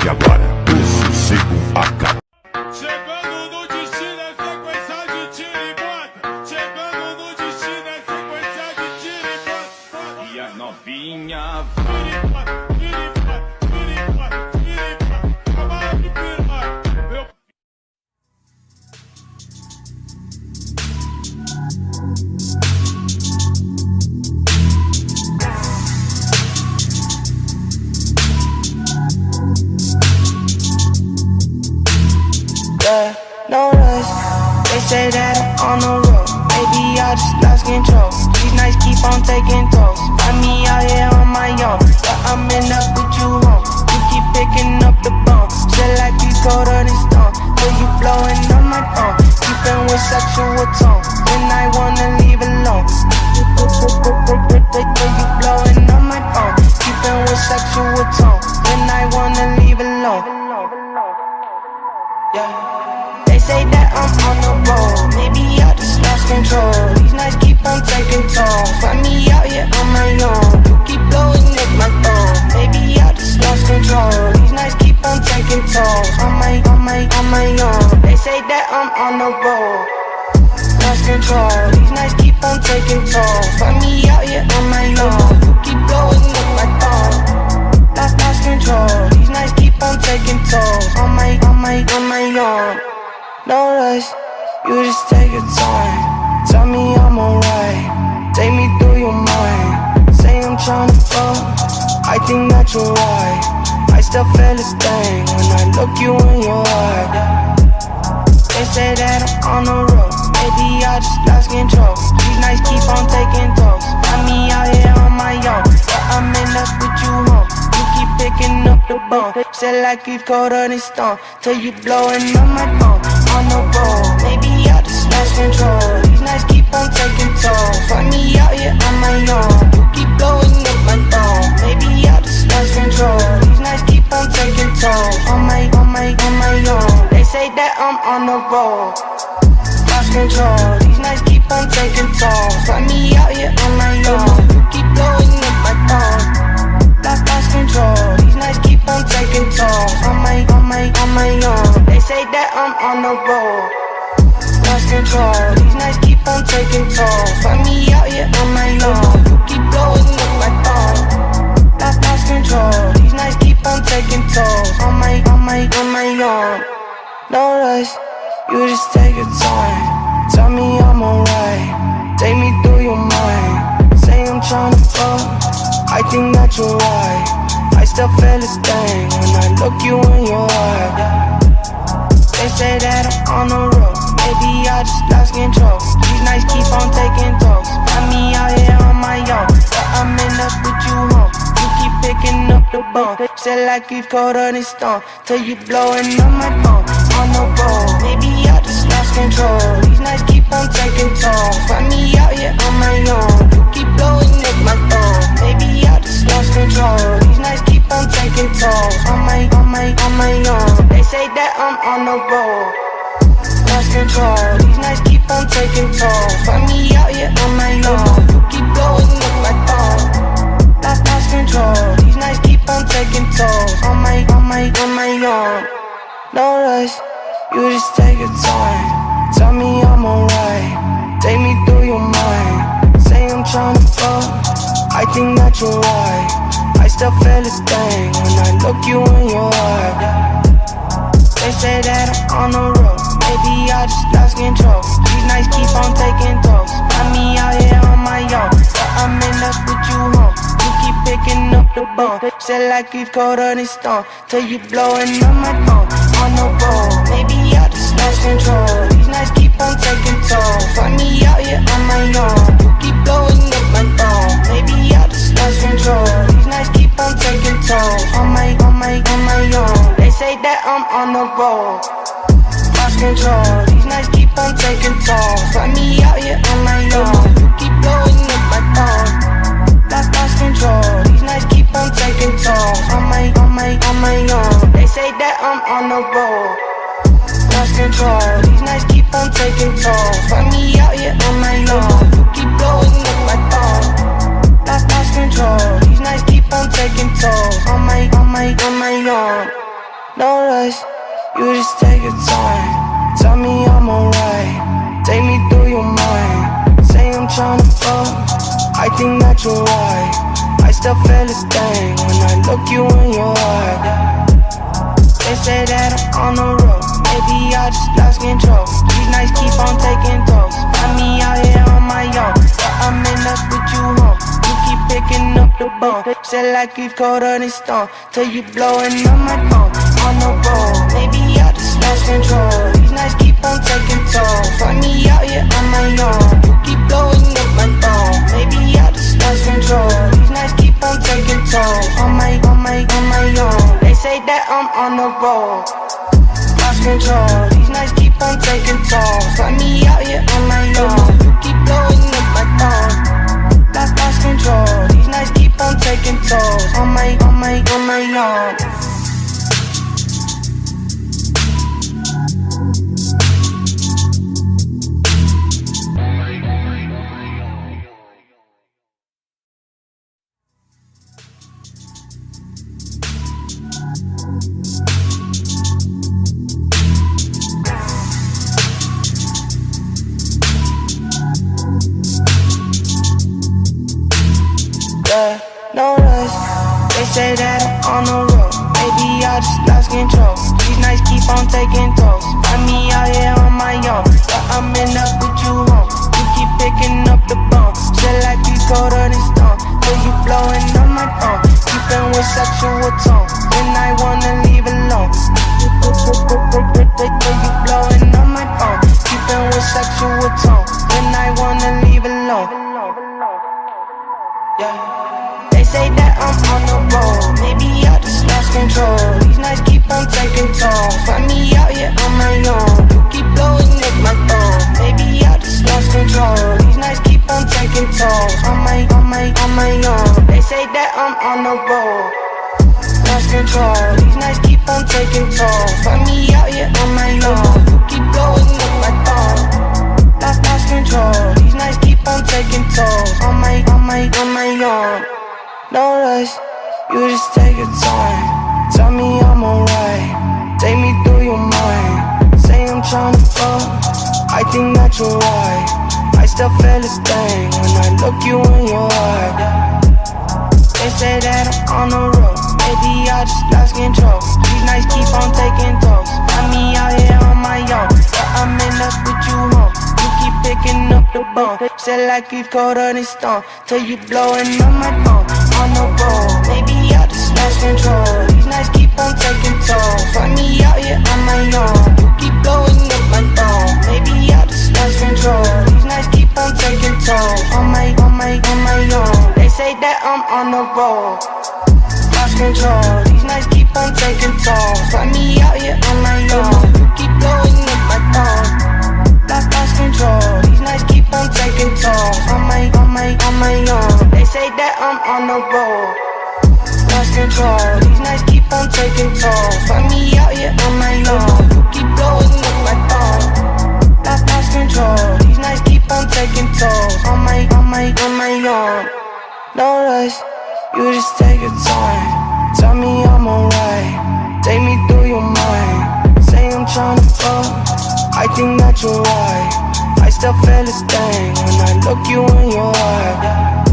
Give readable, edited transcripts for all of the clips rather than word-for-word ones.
E agora o sossego acaba. Chegando no destino é sequência de tiro e bota. Chegando no destino é sequência de tiro e bota. E a novinha vira e bota, vira e bota, vira e bota, vira e bota. Trabalha de pirata, meu. Yeah, no rush. They say that I'm on the road. Maybe I just lost control. These nights keep on taking tolls. Find me out here on my own, but I'm in up with you home. You keep picking up the bone. Shit like you colder than stone. Till you blowing on my phone. Keeping with sexual tone. When I wanna leave alone. Till you blowing on my phone. Keeping with sexual tone. When I wanna leave alone. Yeah. They say that I'm on the road. Maybe I just lost control. These nights keep on taking tolls. Find me out here on my own. You keep blowing at my phone. Maybe I just lost control. These nights keep on taking tolls. On my own. They say that I'm on the road. Lost control. These nights keep on taking tolls. Find me out here on my own. You keep blowing at my phone. Lost control. These nights keep on taking tolls. On my own. No rush, you just take your time. Tell me I'm alright. Take me through your mind. Say I'm tryna fuck. I think that you're right. I still feel a thing when I look you in your eye. They say that I'm on the road. Maybe I just lost control. These nights keep on taking tolls. Find me out here on my own, but I'm in up with you home. You keep picking up the bone. Shit like you've colder than stone. Till you blowing on my phone. On the road, maybe I just lost control. These nights keep on taking tolls. Find me out here on my own. You keep blowing up my phone. Maybe I just lost control. These nights keep on taking tolls. On my own. They say that I'm on the road. Lost control. These nights keep on taking tolls. Find me out here on my own. You keep blowing up my phone. Lost control. These nights keep on taking tolls. On my own. They say that I'm on the road. Lost control. These nights keep on taking tolls. Find me out here on my own. You keep blowing up my phone. Lost control. These nights keep on taking tolls. On my own. No rush. You just take your time. Tell me I'm alright. Take me through your mind. Say I'm tryna fuck. I think that you're right. I still feel a thing when I look you in your eye. They say that I'm on the road. Maybe I just lost control. These nights keep on taking tolls. Find me out here on my own, but I'm in up with you home. You keep picking up the bone. Shit like you've colder than stone. Till you blowing on my phone. On the road, maybe I just lost control. These nights keep on taking tolls. Find me out here on my own. You keep blowing up my phone. Maybe I just lost control. These nights keep on taking tolls. On my own. They say that I'm on the road. Lost control. These nights keep on taking tolls. Find me out here on my own. You keep blowing up my phone. Lost control. These nights keep on taking tolls. On my own. No rush. You just take your time. Tell me I'm alright. Take me through your mind. Say I'm tryna fuck. I think that you're right. I still feel a thing when I look you in your eye. They say that I'm on the road. Maybe I just lost control. These nights keep on taking tolls. Find me out here on my own, but I'm in up with you home. You keep picking up the bone. Shit like you've colder than stone. Till you blowing on my phone. On the road, maybe I just lost control. These nights keep on taking tolls. Find me out here on my own. You keep blowing up my phone. Maybe I just lost control. These nights keep on taking tolls. On my own. They say that I'm on the road. Lost control. These nights keep on taking tolls. Find me out here on my own. You keep blowing up my phone. Lost control. These nights keep on taking tolls. On my own. They say that I'm on the road. Lost control. These nights keep on taking tolls. Find me out here on my own. You keep blowing up my phone. Lost control. These nights keep on taking tolls. On my own. no rush, you just take your time. Tell me I'm alright, take me through your mind. Say I'm tryna fuck, I think that you're right. I still feel a thing when I look you in your eye. They say that I'm on the road, maybe I just lost control. These nights keep on taking toes, find me out here on my own. But I'm in love with you home, you keep picking up the bone. Say like you've colder than stone, till you blowing up my phone. On the road, maybe I just lost control. These nights keep on taking toes, find me out here on my own. You keep blowing up my phone, maybe I just lost control. These nights keep on taking toes, on my own. They say that I'm on the road, lost control. These nights keep on taking toll. Find me out here on my own. You keep blowing up my phone. Lost control. These nights keep on taking toll. On my own. Yeah, no rush. They say that I'm on the road, maybe I just lost control. These nights keep on taking tolls, find me out here on my own. But I'm in love with you home, you keep picking up the bone. Say like you colder than stone, till you blowing on my phone. Keeping with sexual tone, when I wanna leave alone. Till you blowing on my phone, keeping with sexual tone, when I wanna leave alone. Yeah. They say that I'm on the road, maybe I just lost control. These nights keep on taking toll, find me out here on my own. You keep blowing up my phone, maybe I just lost control. These nights keep on taking toll, on my own. They say that I'm on the road, lost control. These nights keep on taking toll, find me out here on my own. You keep blowing up my phone, lost control. These nights keep on taking toll, on my own. No rush, you just take your time. Tell me I'm alright, take me through your mind. Say I'm tryna fuck, I think that you're right. I still feel a thing when I look you in your eye. They say that I'm on the road, maybe I just lost control. These nights keep on taking tolls, find me out here on my own. But I'm in love with you home, you keep picking up the bone. Say like you've colder than stone, till you blowing up my phone. On the road, maybe I just lost control. These nights keep on taking toll, find me out here on my own. You keep blowing up my phone, maybe I just lost control. These nights keep on taking toll, on my own. They say that I'm on the road, lost control. These nights keep on taking toll, find me out here on my own. You keep blowing up my phone, lost control. These nights keep on taking toll, on my own. They say that I'm on the road, lost control. These nights keep on taking toll, find me out here on my own. You keep blowing up my phone, lost control. These nights keep on taking toll, on my own. No rush, you just take your time. Tell me I'm alright, take me through your mind. Say I'm tryna fuck, I think that you're right. I still feel a thing when I look you in your eye.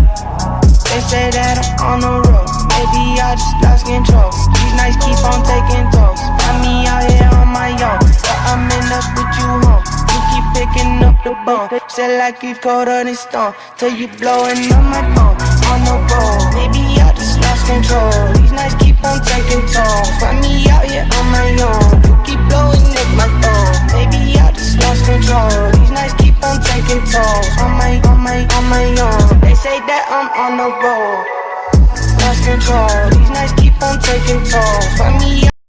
They say that I'm on the road, maybe I just lost control. These nights keep on taking tolls, find me out here on my own. But I'm in love with you home, you keep picking up the bone. Say like you've colder than stone, till you blowing up my phone. On the road, maybe I just lost control. These nights keep on taking toll, find me out here on my own. You keep blowing up my phone, maybe I just lost control. These nights keep on taking toll, on my own. They say that I'm on the road, lost control. These nights keep on taking toll, find me